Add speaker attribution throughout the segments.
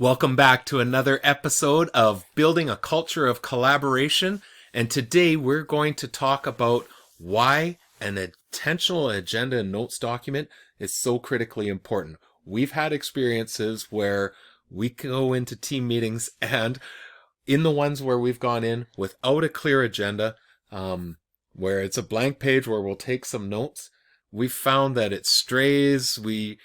Speaker 1: Welcome back to another episode of Building a Culture of Collaboration. And today we're going to talk about why an intentional agenda and notes document is so critically important. We've had experiences where we go into team meetings, and in the ones where we've gone in without a clear agenda, where it's a blank page where we'll take some notes, we've found that it strays. We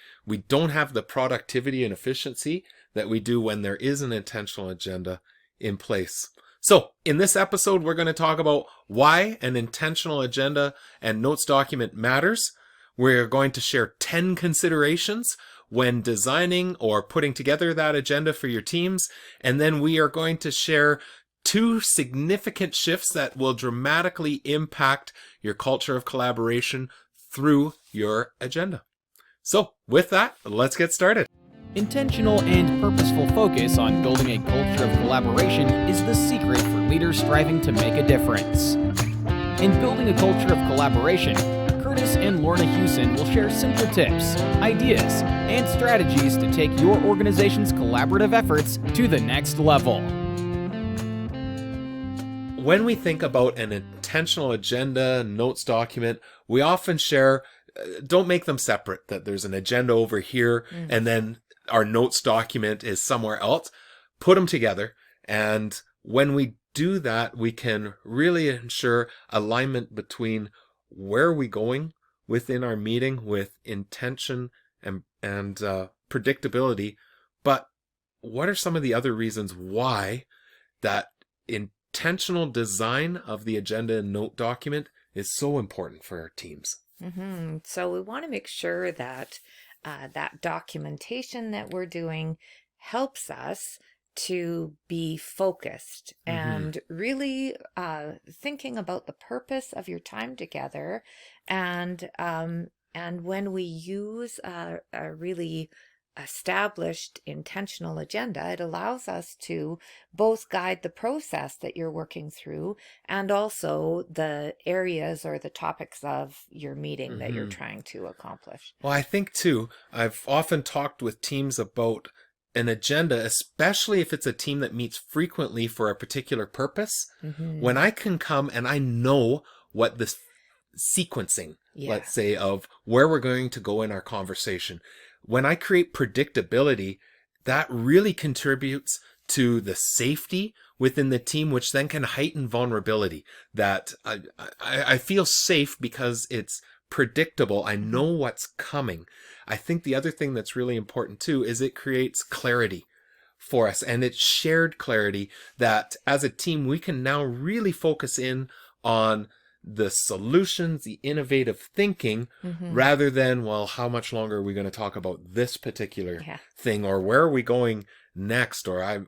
Speaker 1: don't have the productivity and efficiency that we do when there is an intentional agenda in place. So in this episode, we're going to talk about why an intentional agenda and notes document matters. We're going to share 10 considerations when designing or putting together that agenda for your teams. And then we are going to share 2 significant shifts that will dramatically impact your culture of collaboration through your agenda. So with that, let's get started.
Speaker 2: Intentional and purposeful focus on building a culture of collaboration is the secret for leaders striving to make a difference. In building a culture of collaboration, Kurtis and Lorna Hewson will share simple tips, ideas, and strategies to take your organization's collaborative efforts to the next level.
Speaker 1: When we think about an intentional agenda, notes document, we often share, don't make them separate, that there's an agenda over here and then our notes document is somewhere else. Put them together. And when we do that, we can really ensure alignment between where are we going within our meeting with intention and predictability. But what are some of the other reasons why that intentional design of the agenda and note document is so important for our teams?
Speaker 3: So we want to make sure that that documentation that we're doing helps us to be focused and really thinking about the purpose of your time together. And when we use a really established intentional agenda, it allows us to both guide the process that you're working through and also the areas or the topics of your meeting that you're trying to accomplish.
Speaker 1: Well, I think too, I've often talked with teams about an agenda, especially if it's a team that meets frequently for a particular purpose. When I can come and I know what the sequencing, let's say, of where we're going to go in our conversation. When I create predictability, that really contributes to the safety within the team, which then can heighten vulnerability. That I feel safe because it's predictable. I know what's coming. I think the other thing that's really important too is it creates clarity for us, and it's shared clarity that as a team we can now really focus in on the solutions, the innovative thinking, rather than, well, how much longer are we going to talk about this particular thing, or where are we going next, or I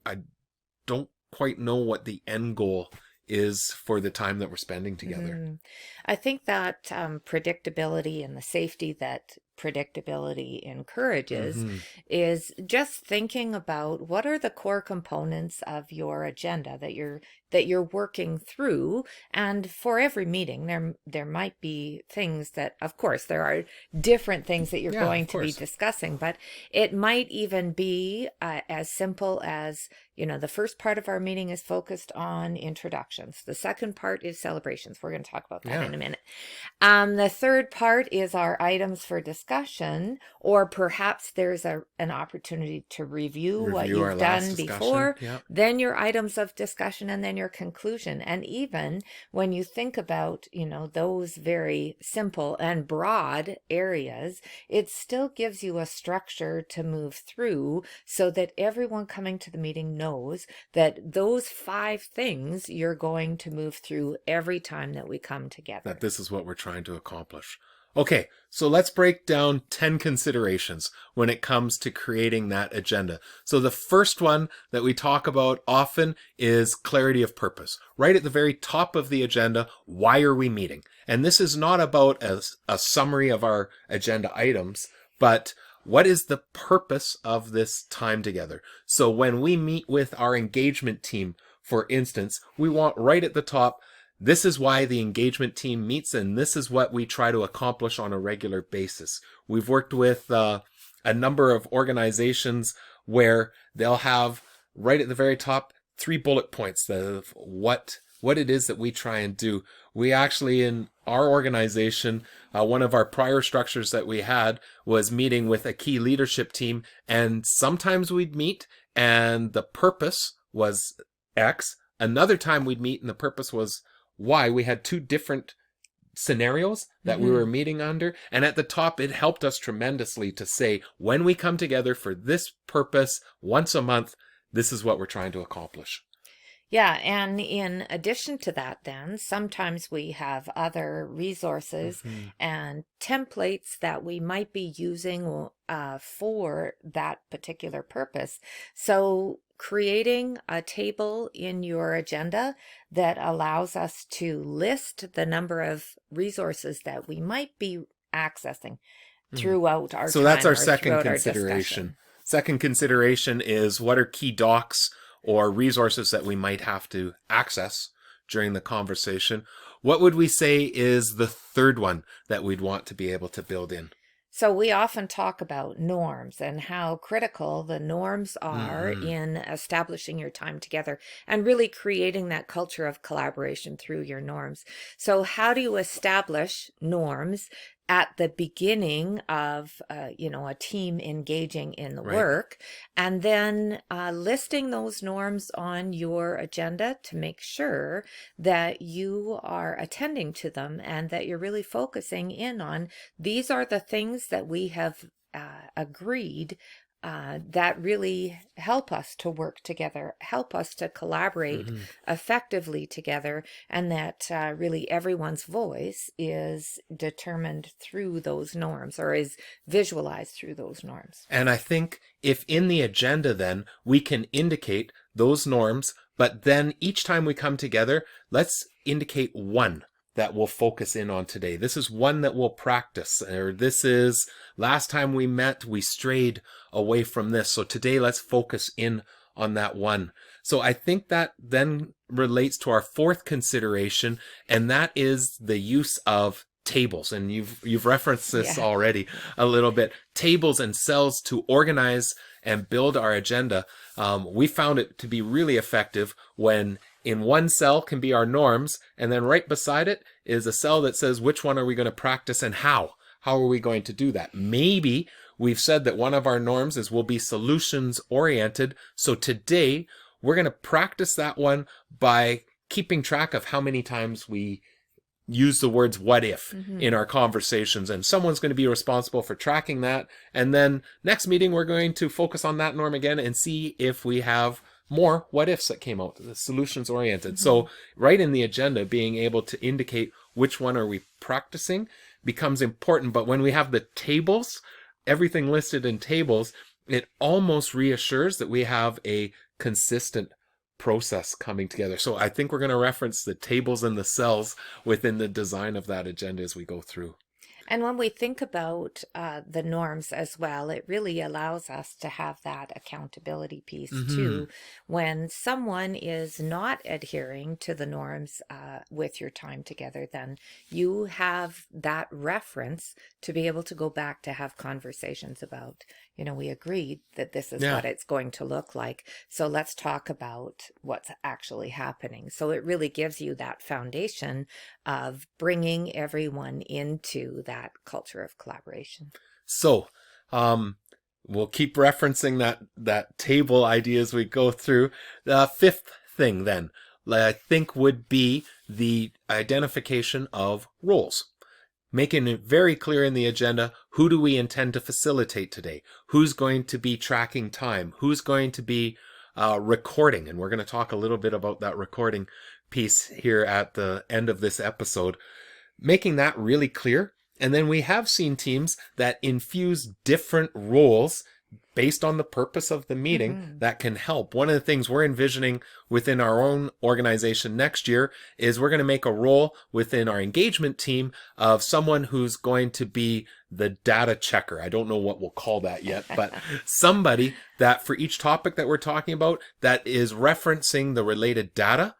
Speaker 1: don't quite know what the end goal is for the time that we're spending together.
Speaker 3: I think that predictability and the safety that predictability encourages is just thinking about what are the core components of your agenda that you're working through. And for every meeting there might be things that, of course, there are different things that you're going to be discussing, but it might even be as simple as, the first part of our meeting is focused on introductions. The second part is celebrations. We're going to talk about that in a minute. The third part is our items for discussion, or perhaps there's an opportunity to review what you've done before, then your items of discussion, and then your conclusion. And even when you think about, those very simple and broad areas, it still gives you a structure to move through so that everyone coming to the meeting knows that those 5 things you're going to move through every time that we come together.
Speaker 1: That this is what we're trying to accomplish. Okay, so let's break down 10 considerations when it comes to creating that agenda. So the first one that we talk about often is clarity of purpose. Right at the very top of the agenda, why are we meeting? And this is not about a summary of our agenda items, but what is the purpose of this time together? So when we meet with our engagement team, for instance, we want right at the top, this is why the engagement team meets, and this is what we try to accomplish on a regular basis. We've worked with a number of organizations where they'll have right at the very top 3 bullet points of what it is that we try and do. We actually, in our organization, one of our prior structures that we had was meeting with a key leadership team, and sometimes we'd meet and the purpose was X. Another time we'd meet and the purpose was Y. We had 2 different scenarios that we were meeting under, and at the top it helped us tremendously to say, when we come together for this purpose once a month, this is what we're trying to accomplish.
Speaker 3: Yeah, and in addition to that, then sometimes we have other resources and templates that we might be using for that particular purpose. So creating a table in your agenda that allows us to list the number of resources that we might be accessing throughout our
Speaker 1: So
Speaker 3: time
Speaker 1: that's our
Speaker 3: or
Speaker 1: second
Speaker 3: throughout our
Speaker 1: consideration.
Speaker 3: discussion.
Speaker 1: Second consideration is what are key docs or resources that we might have to access during the conversation. What would we say is the third one that we'd want to be able to build in?
Speaker 3: So we often talk about norms and how critical the norms are in establishing your time together and really creating that culture of collaboration through your norms. So how do you establish norms at the beginning of, a team engaging in the work, and then listing those norms on your agenda to make sure that you are attending to them and that you're really focusing in on these are the things that we have agreed that really help us to work together, help us to collaborate effectively together, and that really everyone's voice is determined through those norms or is visualized through those norms.
Speaker 1: And I think if in the agenda then we can indicate those norms, but then each time we come together, let's indicate one that we'll focus in on today. This is one that we'll practice, or this is last time we met, we strayed away from this. So today let's focus in on that one. So I think that then relates to our fourth consideration, and that is the use of tables. And you've referenced this already a little bit. Tables and cells to organize and build our agenda. We found it to be really effective when in one cell can be our norms, and then right beside it is a cell that says which one are we going to practice and how. How are we going to do that? Maybe we've said that one of our norms is we'll be solutions oriented. So today we're going to practice that one by keeping track of how many times we use the words what if in our conversations, and someone's going to be responsible for tracking that. And then next meeting, we're going to focus on that norm again and see if we have more what ifs that came out, the solutions oriented. So right in the agenda, being able to indicate which one are we practicing becomes important. But when we have the tables, everything listed in tables, it almost reassures that we have a consistent process coming together. So I think we're going to reference the tables and the cells within the design of that agenda as we go through.
Speaker 3: And when we think about the norms as well, it really allows us to have that accountability piece too. When someone is not adhering to the norms with your time together, then you have that reference to be able to go back to have conversations about, we agreed that this is what it's going to look like. So let's talk about what's actually happening. So it really gives you that foundation of bringing everyone into that culture of collaboration.
Speaker 1: So, we'll keep referencing that table idea as we go through. The fifth thing then, I think, would be the identification of roles. Making it very clear in the agenda, who do we intend to facilitate today? Who's going to be tracking time? Who's going to be recording? And we're going to talk a little bit about that recording piece here at the end of this episode. Making that really clear. And then we have seen teams that infuse different roles based on the purpose of the meeting that can help. One of the things we're envisioning within our own organization next year is we're going to make a role within our engagement team of someone who's going to be the data checker. I don't know what we'll call that yet, but somebody that for each topic that we're talking about that is referencing the related data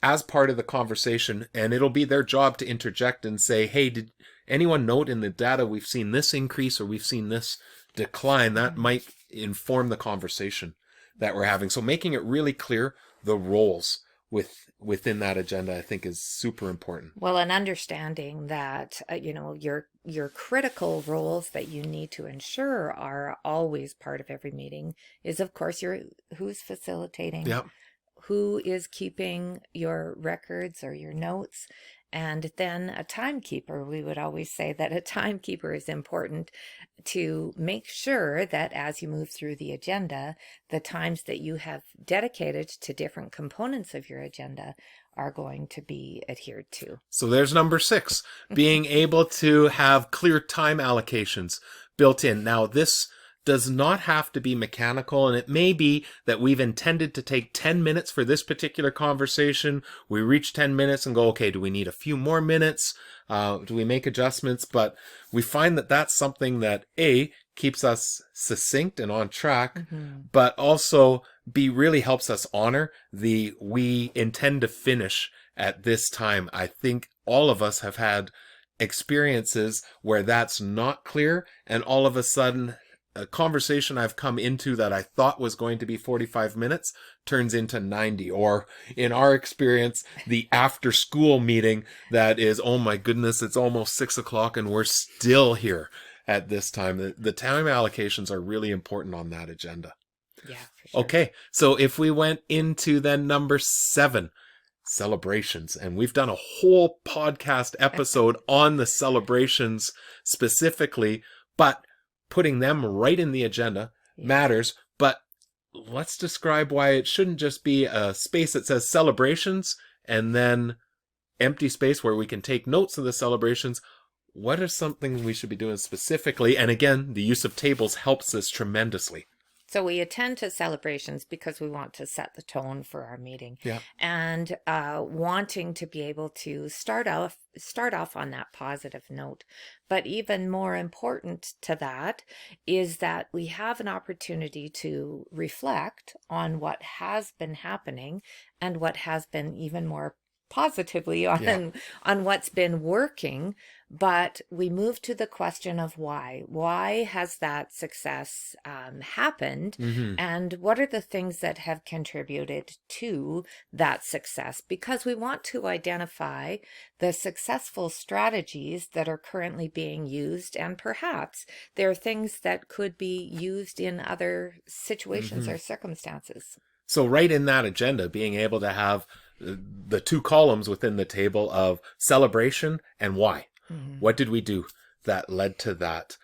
Speaker 1: as part of the conversation, and it'll be their job to interject and say, hey, did anyone note in the data we've seen this increase or we've seen this decline? That might inform the conversation that we're having. So making it really clear the roles within that agenda, I think, is super important.
Speaker 3: Well, and understanding that, your critical roles that you need to ensure are always part of every meeting is, of course, who's facilitating,
Speaker 1: Yep.
Speaker 3: who is keeping your records or your notes, and then a timekeeper. We would always say that a timekeeper is important to make sure that as you move through the agenda, the times that you have dedicated to different components of your agenda are going to be adhered to.
Speaker 1: So there's number 6, being able to have clear time allocations built in. Now, this does not have to be mechanical, and it may be that we've intended to take 10 minutes for this particular conversation. We reach 10 minutes and go, okay, do we need a few more minutes? Do we make adjustments? But we find that that's something that keeps us succinct and on track, but also really helps us honor we intend to finish at this time. I think all of us have had experiences where that's not clear, and all of a sudden a conversation I've come into that I thought was going to be 45 minutes turns into 90. Or in our experience, the after school meeting that is, oh my goodness, it's almost 6 o'clock and we're still here at this time. The time allocations are really important on that agenda.
Speaker 3: Yeah, for sure.
Speaker 1: Okay, so if we went into then number 7, celebrations, and we've done a whole podcast episode on the celebrations specifically, but putting them right in the agenda matters. But let's describe why it shouldn't just be a space that says celebrations and then empty space where we can take notes of the celebrations. What is something we should be doing specifically? And again, the use of tables helps this tremendously.
Speaker 3: So we attend to celebrations because we want to set the tone for our meeting, and wanting to be able to start off on that positive note. But even more important to that is that we have an opportunity to reflect on what has been happening and what has been even more positively on what's been working, but we move to the question of why has that success happened, and what are the things that have contributed to that success, because we want to identify the successful strategies that are currently being used, and perhaps there are things that could be used in other situations or circumstances.
Speaker 1: So right in that agenda, being able to have the 2 columns within the table of celebration and why. What did we do that led to that?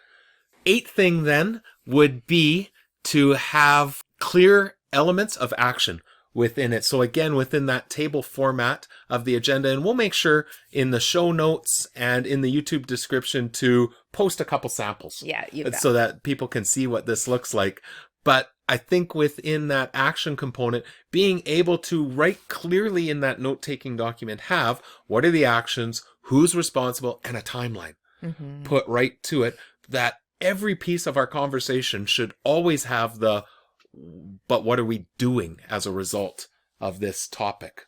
Speaker 1: 8th thing then would be to have clear elements of action within it. So again, within that table format of the agenda, and we'll make sure in the show notes and in the YouTube description to post a couple samples.
Speaker 3: Yeah, you bet.
Speaker 1: So that people can see what this looks like. But I think within that action component, being able to write clearly in that note-taking document, have what are the actions, who's responsible, and a timeline put right to it, that every piece of our conversation should always have but what are we doing as a result of this topic?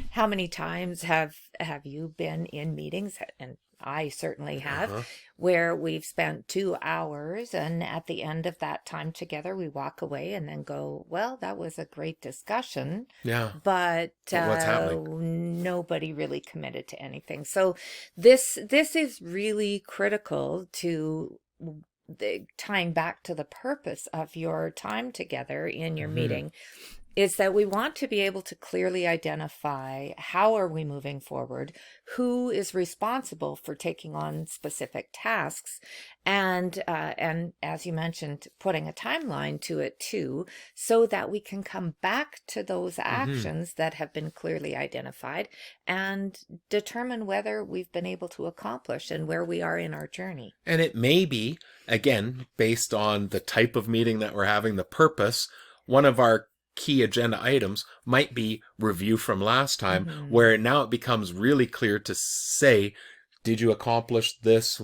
Speaker 3: How many times have you been in meetings, and I certainly have, where we've spent 2 hours, and at the end of that time together, we walk away and then go, well, that was a great discussion.
Speaker 1: Yeah.
Speaker 3: But
Speaker 1: what's happening?
Speaker 3: Nobody really committed to anything. So this is really critical to tying back to the purpose of your time together in your meeting, is that we want to be able to clearly identify how are we moving forward, who is responsible for taking on specific tasks, and as you mentioned, putting a timeline to it too, so that we can come back to those actions that have been clearly identified and determine whether we've been able to accomplish and where we are in our journey.
Speaker 1: And it may be, again, based on the type of meeting that we're having, the purpose, one of our key agenda items might be review from last time, where now it becomes really clear to say, did you accomplish this?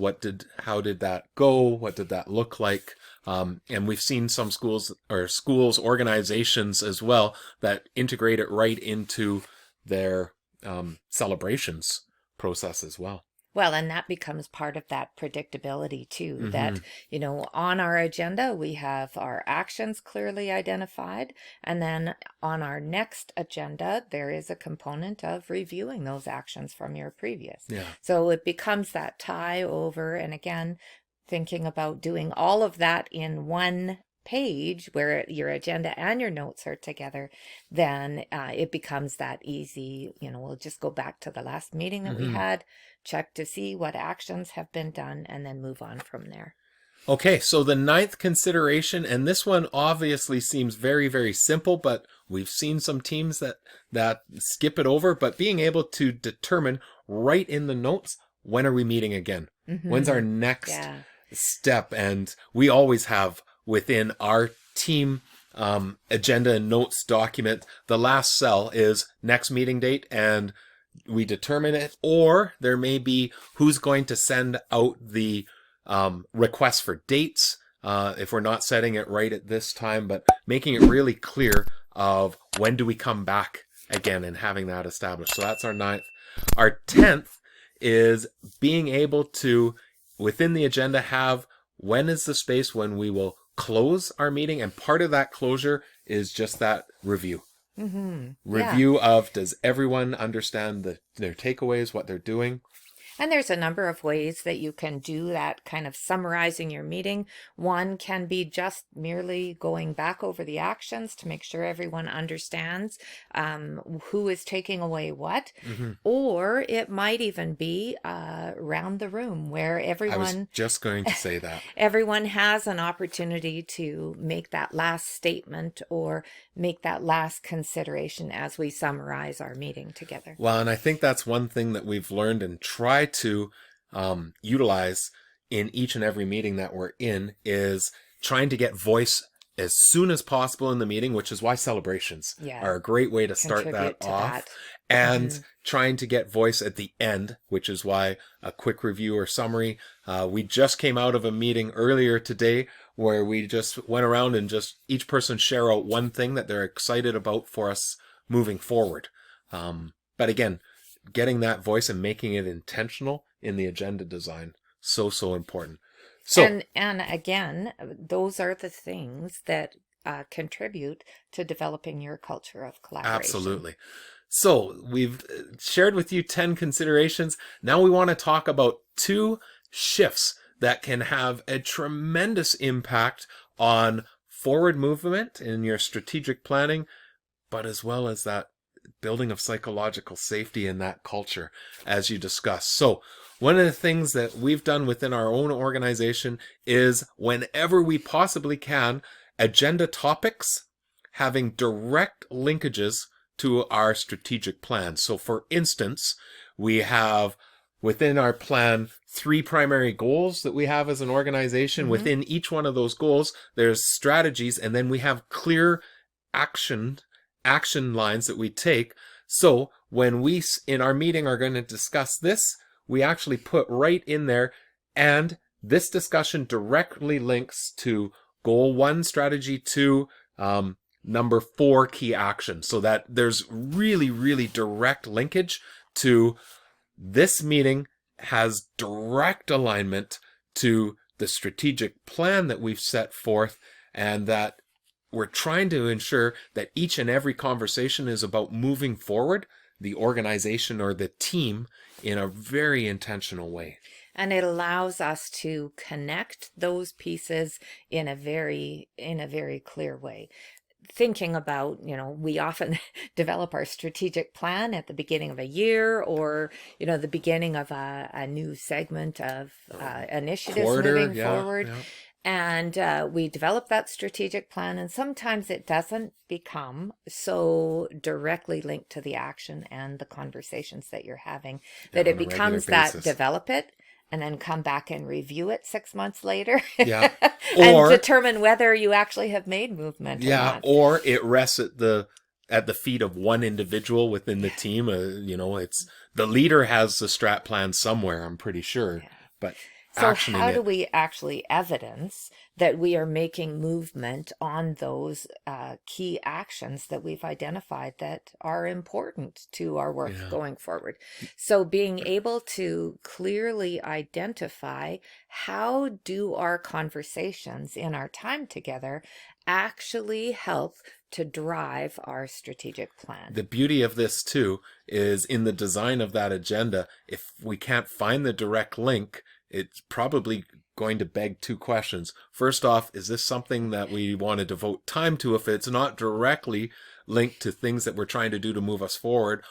Speaker 1: How did that go? What did that look like? And we've seen some schools, organizations as well, that integrate it right into their celebrations process as well.
Speaker 3: Well, and that becomes part of that predictability too, that, on our agenda, we have our actions clearly identified. And then on our next agenda, there is a component of reviewing those actions from your previous.
Speaker 1: Yeah.
Speaker 3: So it becomes that tie over. And again, thinking about doing all of that in one page where your agenda and your notes are together, then it becomes that easy. We'll just go back to the last meeting that we had, check to see what actions have been done, and then move on from there.
Speaker 1: Okay, so the ninth consideration, and this one obviously seems very, very simple, but we've seen some teams that skip it over, but being able to determine right in the notes, when are we meeting again? When's our next step? And we always have within our team agenda and notes document, the last cell is next meeting date, and we determine it, or there may be who's going to send out the requests for dates if we're not setting it right at this time, but making it really clear of when do we come back again and having that established. So that's our ninth. Our 10th is being able to, within the agenda, have when is the space when we will close our meeting, and part of that closure is just that review. Review of, does everyone understand their takeaways, what they're doing?
Speaker 3: And there's a number of ways that you can do that, kind of summarizing your meeting. One can be just merely going back over the actions to make sure everyone understands who is taking away what. Or it might even be around the room where everyone...
Speaker 1: I was just going to say that.
Speaker 3: Everyone has an opportunity to make that last statement or make that last consideration as we summarize our meeting together.
Speaker 1: Well, and I think that's one thing that we've learned and try to utilize in each and every meeting that we're in, is trying to get voice as soon as possible in the meeting, which is why celebrations are a great way to start that off. And trying to get voice at the end, which is why a quick review or summary. We just came out of a meeting earlier today where we just went around and just each person share out one thing that they're excited about for us moving forward. But again, getting that voice and making it intentional in the agenda design, so important. So,
Speaker 3: and again, those are the things that contribute to developing your culture of collaboration.
Speaker 1: Absolutely. So we've shared with you 10 considerations. Now we want to talk about 2 shifts that can have a tremendous impact on forward movement in your strategic planning, but as well as that building of psychological safety in that culture, as you discussed. So one of the things that we've done within our own organization is, whenever we possibly can, agenda topics having direct linkages to our strategic plan. So for instance, we have within our plan 3 primary goals that we have as an organization. Within each one of those goals, there's strategies, and then we have clear action lines that we take. So when we in our meeting are going to discuss this, we actually put right in there, and this discussion directly links to goal 1, strategy 2, number 4, key action, so that there's really direct linkage to this meeting, has direct alignment to the strategic plan that we've set forth, and that we're trying to ensure that each and every conversation is about moving forward the organization or the team in a very intentional way.
Speaker 3: And it allows us to connect those pieces in a very clear way. Thinking about, we often develop our strategic plan at the beginning of a year, or, the beginning of a new segment of initiatives moving forward. Yeah. And we develop that strategic plan, and sometimes it doesn't become so directly linked to the action and the conversations that you're having that it becomes that develop it and then come back and review it 6 months later and determine whether you actually have made movement or not.
Speaker 1: Or it rests at the feet of one individual within the team. It's the leader has the strat plan somewhere, I'm pretty sure. But
Speaker 3: So
Speaker 1: actioning
Speaker 3: how do
Speaker 1: it.
Speaker 3: we actually evidence that we are making movement on those key actions that we've identified that are important to our work
Speaker 1: Yeah.
Speaker 3: going forward? So being able to clearly identify how do our conversations in our time together actually help to drive our strategic plan.
Speaker 1: The beauty of this too is in the design of that agenda, if we can't find the direct link, it's probably going to beg two questions. First off, is this something that we want to devote time to if it's not directly linked to things that we're trying to do to move us forward?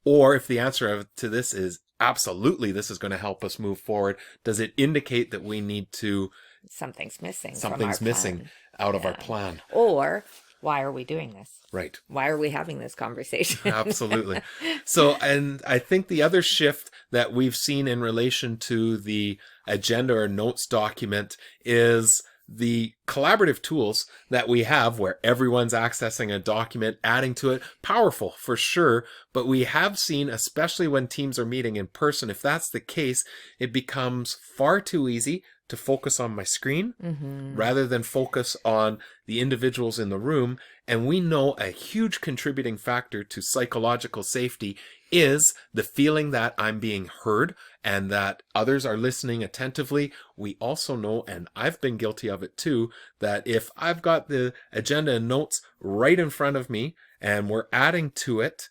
Speaker 1: Or if the answer to this is absolutely, this is going to help us move forward, does it indicate that we need to
Speaker 3: Something's missing.
Speaker 1: something's
Speaker 3: from our
Speaker 1: missing
Speaker 3: plan.
Speaker 1: out of our
Speaker 3: Yeah.
Speaker 1: plan?
Speaker 3: Or why are we doing this?
Speaker 1: Right.
Speaker 3: Why are we having this conversation?
Speaker 1: Absolutely. So, and I think the other shift that we've seen in relation to the agenda or notes document is the collaborative tools that we have where everyone's accessing a document, adding to it. Powerful for sure, but we have seen, especially when teams are meeting in person, if that's the case, it becomes far too easy to focus on my screen rather than focus on the individuals in the room. And we know a huge contributing factor to psychological safety is the feeling that I'm being heard and that others are listening attentively. We also know, and I've been guilty of it too, that if I've got the agenda and notes right in front of me and we're adding to it,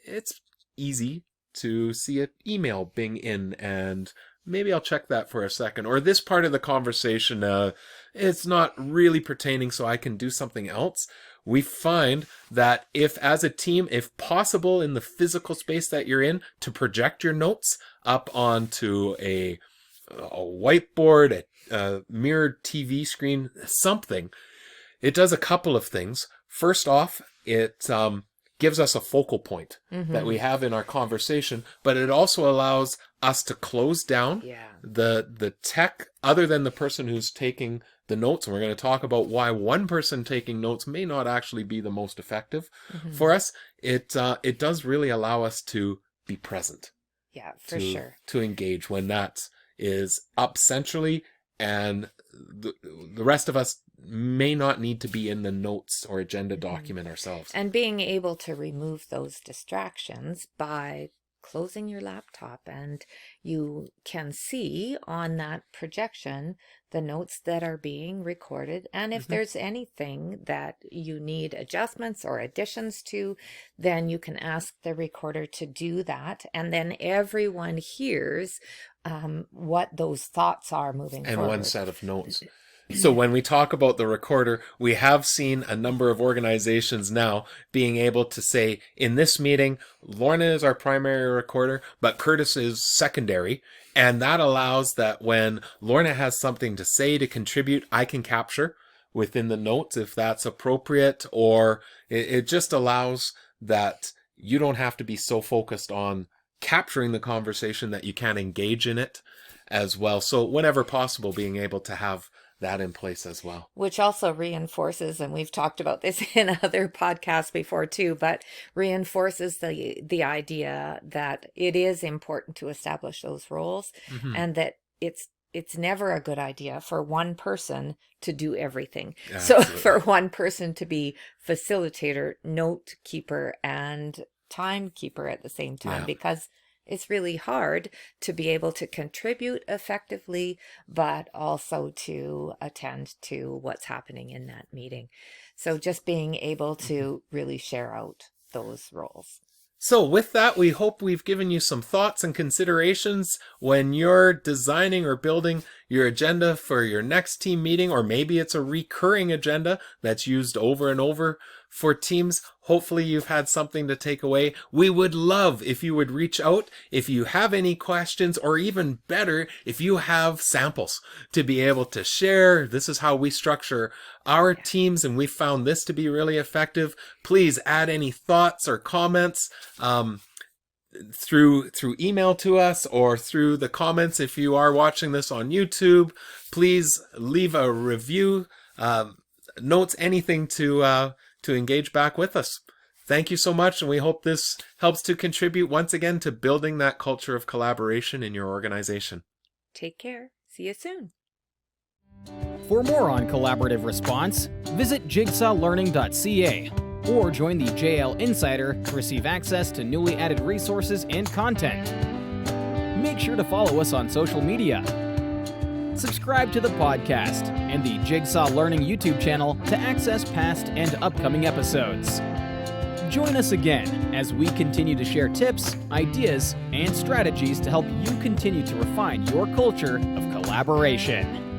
Speaker 1: it's easy to see an email bing in and maybe I'll check that for a second. Or this part of the conversation, it's not really pertaining, so I can do something else. We find that if as a team, if possible in the physical space that you're in, to project your notes up onto a whiteboard, a mirrored TV screen, something, it does a couple of things. First off, it gives us a focal point that we have in our conversation, but it also allows us to close down the tech other than the person who's taking the notes. And we're going to talk about why one person taking notes may not actually be the most effective for us. It does really allow us to be present.
Speaker 3: Yeah, for sure.
Speaker 1: To engage when that is up centrally, and the rest of us may not need to be in the notes or agenda document ourselves.
Speaker 3: And being able to remove those distractions by closing your laptop, and you can see on that projection the notes that are being recorded, and if there's anything that you need adjustments or additions to, then you can ask the recorder to do that, and then everyone hears what those thoughts are moving
Speaker 1: And
Speaker 3: forward.
Speaker 1: one set of notes. So when we talk about the recorder, we have seen a number of organizations now being able to say, in this meeting, Lorna is our primary recorder, but Kurtis is secondary. And that allows that when Lorna has something to say, to contribute, I can capture within the notes if that's appropriate, or it just allows that you don't have to be so focused on capturing the conversation that you can't engage in it as well. So whenever possible, being able to have that in place as well.
Speaker 3: Which also reinforces, and we've talked about this in other podcasts before too, but reinforces the idea that it is important to establish those roles, and that it's never a good idea for one person to do everything.
Speaker 1: Absolutely.
Speaker 3: So for one person to be facilitator, note keeper, and timekeeper at the same time, because it's really hard to be able to contribute effectively, but also to attend to what's happening in that meeting. So just being able to really share out those roles.
Speaker 1: So with that, we hope we've given you some thoughts and considerations when you're designing or building your agenda for your next team meeting, or maybe it's a recurring agenda that's used over and over for teams. Hopefully you've had something to take away. We would love if you would reach out if you have any questions, or even better, if you have samples to be able to share. This is how we structure our teams, and we found this to be really effective. Please add any thoughts or comments through email to us, or through the comments if you are watching this on YouTube. Please leave a review, notes, anything to engage back with us. Thank you so much, and we hope this helps to contribute once again to building that culture of collaboration in your organization.
Speaker 3: Take care. See you soon.
Speaker 2: For more on collaborative response, visit jigsawlearning.ca or join the JL Insider to receive access to newly added resources and content. Make sure to follow us on social media. Subscribe to the podcast and the Jigsaw Learning YouTube channel to access past and upcoming episodes. Join us again as we continue to share tips, ideas, and strategies to help you continue to refine your culture of collaboration.